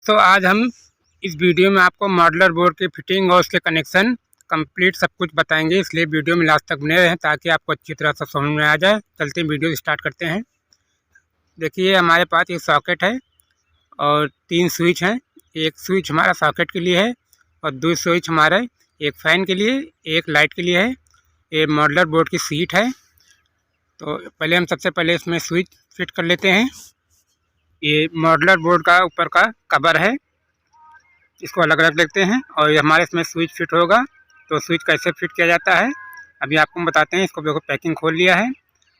दोस्तों आज हम इस वीडियो में आपको मॉडलर बोर्ड की फिटिंग और उसके कनेक्शन कंप्लीट सब कुछ बताएंगे, इसलिए वीडियो में लास्ट तक बने रहें ताकि आपको अच्छी तरह से समझ में आ जाए। चलते हैं वीडियो स्टार्ट करते हैं। देखिए हमारे पास एक सॉकेट है और 3 स्विच हैं। एक स्विच हमारा सॉकेट के लिए है और 2 स्विच हमारे एक फ़ैन के लिए, एक लाइट के लिए है। ये मॉडलर बोर्ड की सीट है। तो पहले हम सबसे पहले इसमें स्विच फिट कर लेते हैं। ये मॉडलर बोर्ड का ऊपर का कवर है, इसको अलग अलग देखते हैं और ये हमारे इसमें स्विच फिट होगा। तो स्विच कैसे फिट किया जाता है अभी आपको हम बताते हैं। इसको देखो पैकिंग खोल लिया है।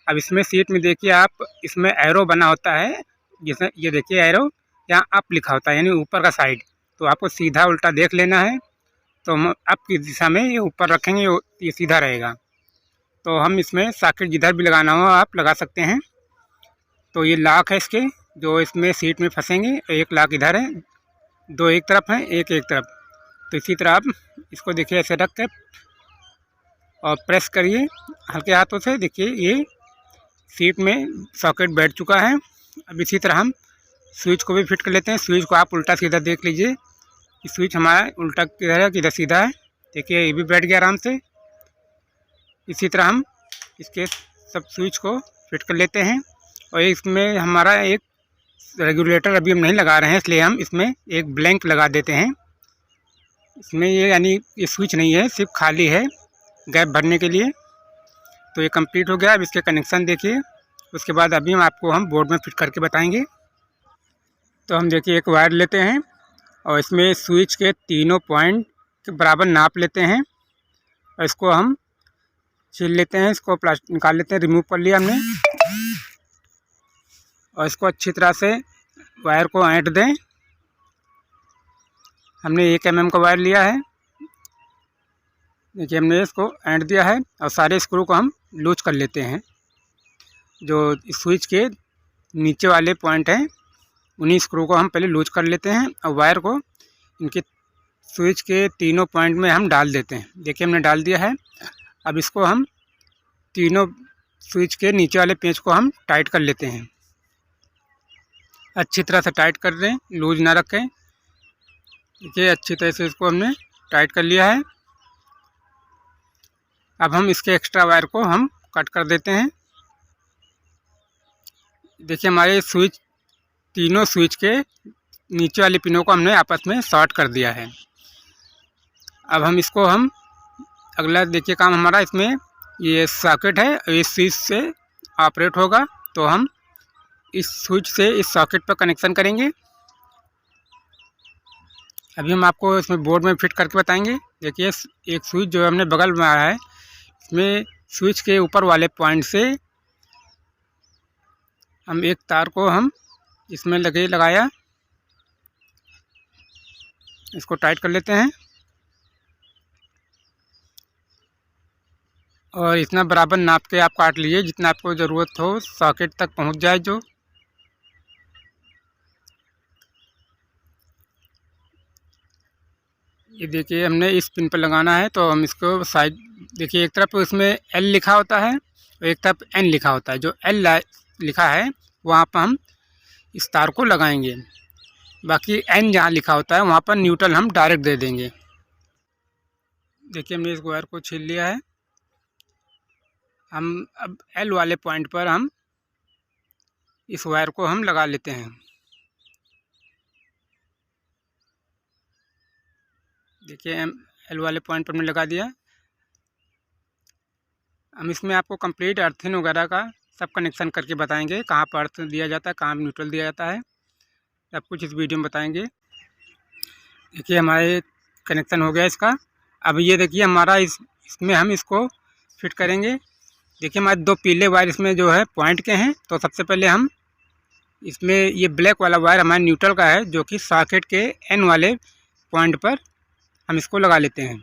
अब इसमें सीट में देखिए आप, इसमें एरो बना होता है, जिसमें ये देखिए एरो यहाँ अप लिखा होता है यानी ऊपर का साइड। तो आपको सीधा उल्टा देख लेना है। तो हम अप की दिशा में ये ऊपर रखेंगे, ये सीधा रहेगा। तो हम इसमें सॉकेट जिधर भी लगाना हो आप लगा सकते हैं। तो ये लॉक है इसके, जो इसमें सीट में फंसेंगे। एक लॉक इधर है, 2 एक तरफ हैं, एक तरफ। तो इसी तरह आप इसको देखिए ऐसे रख के और प्रेस करिए हल्के हाथों से। देखिए ये सीट में सॉकेट बैठ चुका है। अब इसी तरह हम स्विच को भी फिट कर लेते हैं। स्विच को आप उल्टा सीधा देख लीजिए कि स्विच हमारा उल्टा किधर है किधर सीधा है। देखिए ये भी बैठ गया आराम से। इसी तरह हम इसके सब स्विच को फिट कर लेते हैं। और इसमें हमारा एक रेगुलेटर अभी हम नहीं लगा रहे हैं, इसलिए हम इसमें एक ब्लैंक लगा देते हैं। इसमें ये यानी ये स्विच नहीं है, सिर्फ खाली है गैप भरने के लिए। तो ये कंप्लीट हो गया। अब इसके कनेक्शन देखिए, उसके बाद अभी हम बोर्ड में फिट करके बताएंगे। तो हम देखिए एक वायर लेते हैं और इसमें स्विच के तीनों पॉइंट के बराबर नाप लेते हैं और इसको हम छील लेते हैं। इसको प्लास्टिक निकाल लेते हैं, रिमूव कर लिया हमने। और इसको अच्छी तरह से वायर को ऐंठ दें। हमने 1 mm का वायर लिया है। देखिए हमने इसको ऐंठ दिया है और सारे स्क्रू को हम लूज कर लेते हैं। जो स्विच के नीचे वाले पॉइंट हैं उन्हीं स्क्रू को हम पहले लूज कर लेते हैं और वायर को इनके स्विच के तीनों पॉइंट में हम डाल देते हैं। देखिए हमने डाल दिया है। अब इसको हम तीनों स्विच के नीचे वाले पेंच को हम टाइट कर लेते हैं। अच्छी तरह से टाइट कर दें, लूज ना रखें। देखिए अच्छी तरह से इसको हमने टाइट कर लिया है। अब हम इसके एक्स्ट्रा वायर को हम कट कर देते हैं। देखिए हमारे स्विच, तीनों स्विच के नीचे वाली पिनों को हमने आपस में शॉर्ट कर दिया है। अब हम इसको अगला देखिए काम हमारा, इसमें ये सॉकेट है, इस स्विच से ऑपरेट होगा। तो हम इस स्विच से इस सॉकेट पर कनेक्शन करेंगे। अभी हम आपको इसमें बोर्ड में फिट करके बताएंगे। देखिए एक स्विच जो हमने बगल में आया है, इसमें स्विच के ऊपर वाले पॉइंट से हम एक तार को हम इसमें लगाया। इसको टाइट कर लेते हैं और इतना बराबर नाप के आप काट लीजिए जितना आपको ज़रूरत हो, सॉकेट तक पहुंच जाए जो। ये देखिए हमने इस पिन पर लगाना है। तो हम इसको साइड देखिए, एक तरफ इसमें L लिखा होता है और एक तरफ N लिखा होता है। जो L लिखा है वहाँ पर हम इस तार को लगाएंगे, बाकी N जहाँ लिखा होता है वहाँ पर न्यूट्रल हम डायरेक्ट दे देंगे। देखिए हमने इस वायर को छील लिया है। हम अब L वाले पॉइंट पर हम इस वायर को हम लगा लेते हैं। देखिए L वाले पॉइंट पर हमने लगा दिया। हम इसमें आपको कंप्लीट अर्थिंग वगैरह का सब कनेक्शन करके बताएंगे, कहाँ पर अर्थ दिया जाता है, कहाँ न्यूट्रल दिया जाता है, सब कुछ इस वीडियो में बताएंगे। देखिए हमारे कनेक्शन हो गया इसका। अब ये देखिए हमारा इसमें हम इसको फिट करेंगे। देखिए हमारे 2 पीले वायर इसमें जो है पॉइंट के हैं। तो सबसे पहले हम इसमें ये ब्लैक वाला वायर हमारे न्यूट्रल का है, जो कि सॉकेट के N वाले पॉइंट पर हम इसको लगा लेते हैं।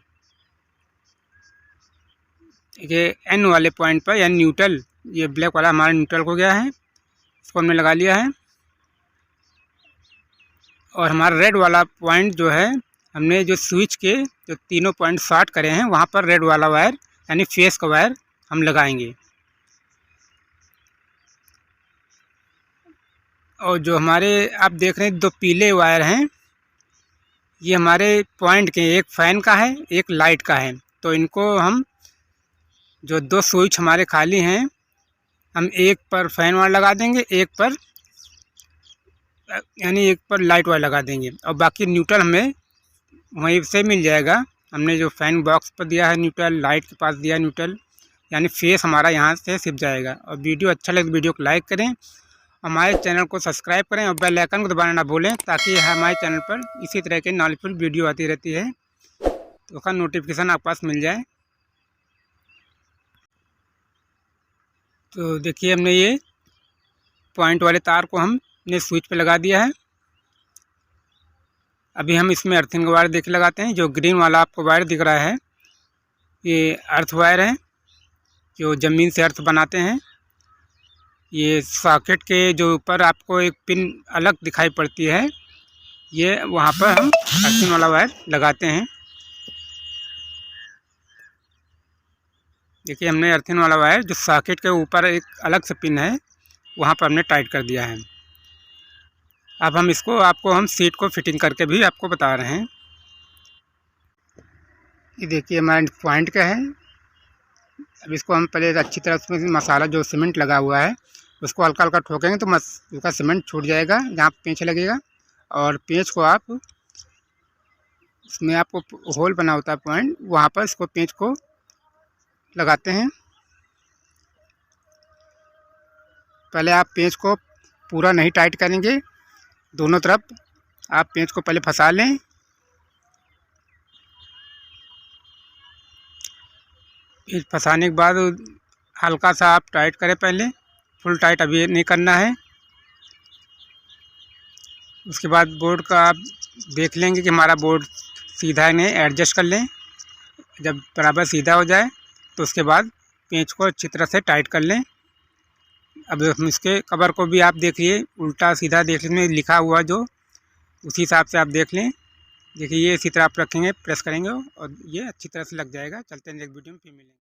देखिए N वाले पॉइंट पर यानी न्यूट्रल, ये ब्लैक वाला हमारा न्यूट्रल हो गया है, इसको हमने लगा लिया है। और हमारा रेड वाला पॉइंट जो है, हमने जो स्विच के जो तीनों पॉइंट शॉर्ट करे हैं वहाँ पर रेड वाला वायर यानी फेस का वायर हम लगाएंगे। और जो हमारे आप देख रहे हैं 2 पीले वायर हैं, ये हमारे पॉइंट के एक फ़ैन का है, एक लाइट का है। तो इनको हम जो 2 स्विच हमारे खाली हैं, हम एक पर फ़ैन वाला लगा देंगे, एक पर यानी एक पर लाइट वाला लगा देंगे, और बाकी न्यूट्रल हमें वहीं से मिल जाएगा। हमने जो फ़ैन बॉक्स पर दिया है न्यूट्रल, लाइट के पास दिया है न्यूट्रल, यानी फेस हमारा यहाँ से सिप जाएगा। और वीडियो अच्छा लगे तो वीडियो को लाइक करें, हमारे चैनल को सब्सक्राइब करें और बेल आइकन को दबाना ना भूलें, ताकि हमारे चैनल पर इसी तरह के नॉलेजफुल वीडियो आती रहती है, तो उसका नोटिफिकेशन आपके पास मिल जाए। तो देखिए हमने ये पॉइंट वाले तार को हमने स्विच पे लगा दिया है। अभी हम इसमें अर्थिंग वायर देख लगाते हैं। जो ग्रीन वाला आपको वायर दिख रहा है, ये अर्थ वायर है, जो ज़मीन से अर्थ बनाते हैं। ये सॉकेट के जो ऊपर आपको एक पिन अलग दिखाई पड़ती है, ये वहाँ पर हम अर्थिंग वाला वायर लगाते हैं। देखिए हमने अर्थिंग वाला वायर जो सॉकेट के ऊपर एक अलग से पिन है, वहाँ पर हमने टाइट कर दिया है। अब हम इसको हम सीट को फिटिंग करके भी आपको बता रहे हैं। ये देखिए हमारा पॉइंट का है। अब इसको हम पहले अच्छी तरह उसमें मसाला जो सीमेंट लगा हुआ है उसको हल्का हल्का ठोकेंगे तो उसका सीमेंट छूट जाएगा जहाँ पेंच लगेगा। और पेंच को आप उसमें आपको होल बना होता है पॉइंट, वहाँ पर इसको पेंच को लगाते हैं। पहले आप पेंच को पूरा नहीं टाइट करेंगे, दोनों तरफ आप पेंच को पहले फंसा लें। पेंच फंसाने के बाद हल्का सा आप टाइट करें, पहले फुल टाइट अभी नहीं करना है। उसके बाद बोर्ड का आप देख लेंगे कि हमारा बोर्ड सीधा है नहीं, एडजस्ट कर लें। जब बराबर सीधा हो जाए तो उसके बाद पेंच को अच्छी तरह से टाइट कर लें। अब हम इसके कवर को भी आप देखिए, उल्टा सीधा देख लें, लिखा हुआ जो उसी हिसाब से आप देख लें। देखिए ये इसी तरह आप रखेंगे, प्रेस करेंगे और ये अच्छी तरह से लग जाएगा। चलते हैं नेक्स्ट वीडियो में फिर मिलेंगे।